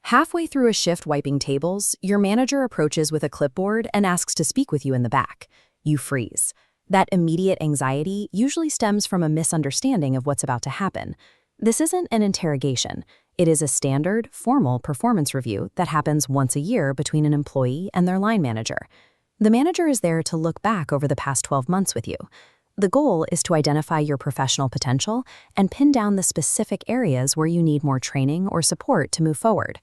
Halfway through a shift wiping tables, your manager approaches with a clipboard and asks to speak with you in the back. You freeze. That immediate anxiety usually stems from a misunderstanding of what's about to happen. This isn't an interrogation. It is a standard, formal performance review that happens once a year between an employee and their line manager. The manager is there to look back over the past 12 months with you. The goal is to identify your professional potential and pin down the specific areas where you need more training or support to move forward.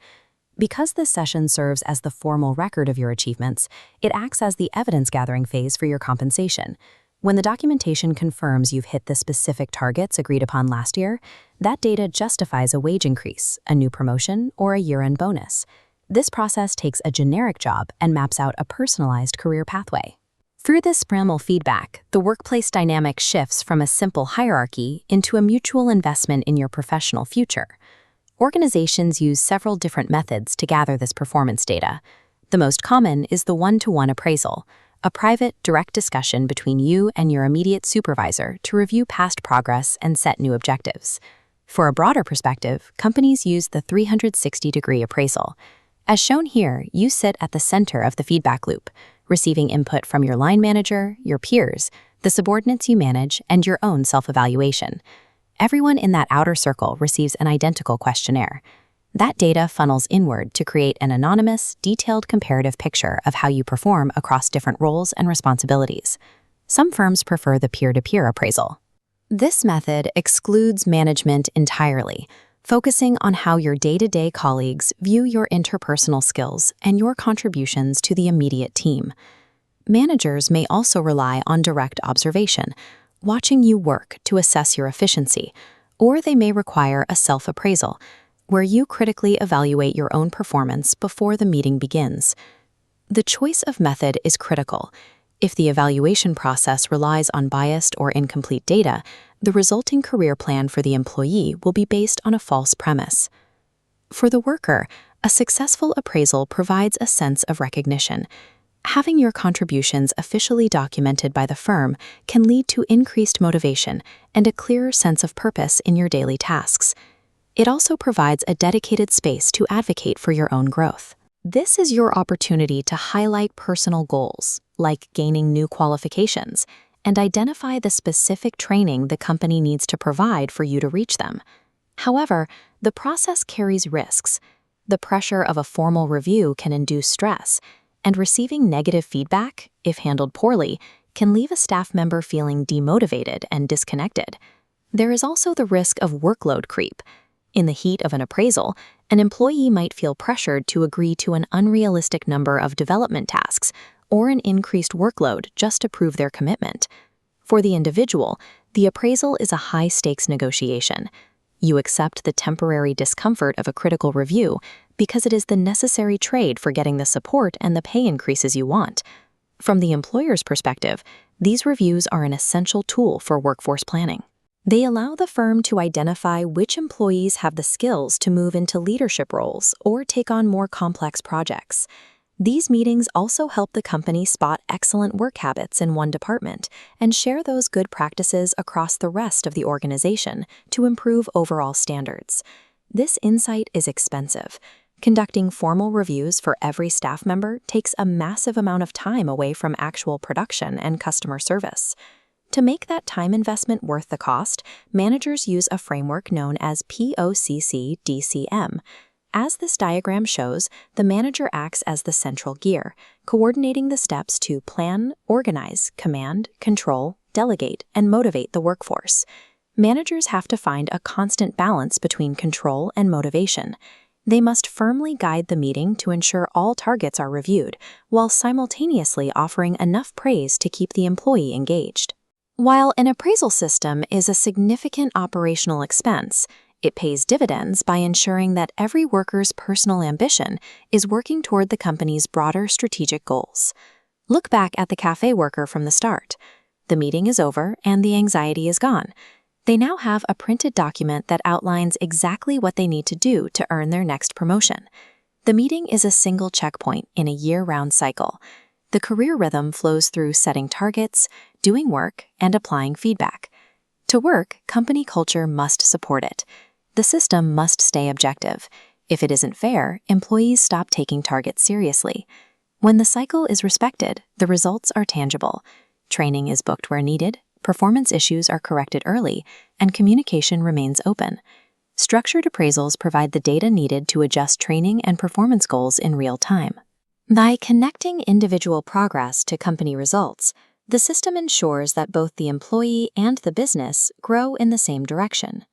Because this session serves as the formal record of your achievements, it acts as the evidence-gathering phase for your compensation. When the documentation confirms you've hit the specific targets agreed upon last year, that data justifies a wage increase, a new promotion, or a year-end bonus. This process takes a generic job and maps out a personalized career pathway. Through this primal feedback, the workplace dynamic shifts from a simple hierarchy into a mutual investment in your professional future. Organizations use several different methods to gather this performance data. The most common is the one-to-one appraisal, a private, direct discussion between you and your immediate supervisor to review past progress and set new objectives. For a broader perspective, companies use the 360-degree appraisal. As shown here, you sit at the center of the feedback loop, receiving input from your line manager, your peers, the subordinates you manage, and your own self-evaluation. Everyone in that outer circle receives an identical questionnaire. That data funnels inward to create an anonymous, detailed comparative picture of how you perform across different roles and responsibilities. Some firms prefer the peer-to-peer appraisal. This method excludes management entirely, focusing on how your day-to-day colleagues view your interpersonal skills and your contributions to the immediate team. Managers may also rely on direct observation, watching you work to assess your efficiency, or they may require a self-appraisal, where you critically evaluate your own performance before the meeting begins. The choice of method is critical. If the evaluation process relies on biased or incomplete data, the resulting career plan for the employee will be based on a false premise. For the worker, a successful appraisal provides a sense of recognition. Having your contributions officially documented by the firm can lead to increased motivation and a clearer sense of purpose in your daily tasks. It also provides a dedicated space to advocate for your own growth. This is your opportunity to highlight personal goals, like gaining new qualifications, and identify the specific training the company needs to provide for you to reach them. However, the process carries risks. The pressure of a formal review can induce stress, and receiving negative feedback, if handled poorly, can leave a staff member feeling demotivated and disconnected. There is also the risk of workload creep. In the heat of an appraisal, an employee might feel pressured to agree to an unrealistic number of development tasks or an increased workload just to prove their commitment. For the individual, the appraisal is a high-stakes negotiation. You accept the temporary discomfort of a critical review because it is the necessary trade for getting the support and the pay increases you want. From the employer's perspective, these reviews are an essential tool for workforce planning. They allow the firm to identify which employees have the skills to move into leadership roles or take on more complex projects. These meetings also help the company spot excellent work habits in one department and share those good practices across the rest of the organization to improve overall standards. This insight is expensive. Conducting formal reviews for every staff member takes a massive amount of time away from actual production and customer service. To make that time investment worth the cost, managers use a framework known as POCC-DCM. As this diagram shows, the manager acts as the central gear, coordinating the steps to plan, organize, command, control, delegate, and motivate the workforce. Managers have to find a constant balance between control and motivation. They must firmly guide the meeting to ensure all targets are reviewed, while simultaneously offering enough praise to keep the employee engaged. While an appraisal system is a significant operational expense, it pays dividends by ensuring that every worker's personal ambition is working toward the company's broader strategic goals. Look back at the cafe worker from the start. The meeting is over and the anxiety is gone. They now have a printed document that outlines exactly what they need to do to earn their next promotion. The meeting is a single checkpoint in a year-round cycle. The career rhythm flows through setting targets, doing work, and applying feedback. To work, company culture must support it. The system must stay objective. If it isn't fair, employees stop taking targets seriously. When the cycle is respected, the results are tangible. Training is booked where needed, performance issues are corrected early, and communication remains open. Structured appraisals provide the data needed to adjust training and performance goals in real time. By connecting individual progress to company results, the system ensures that both the employee and the business grow in the same direction.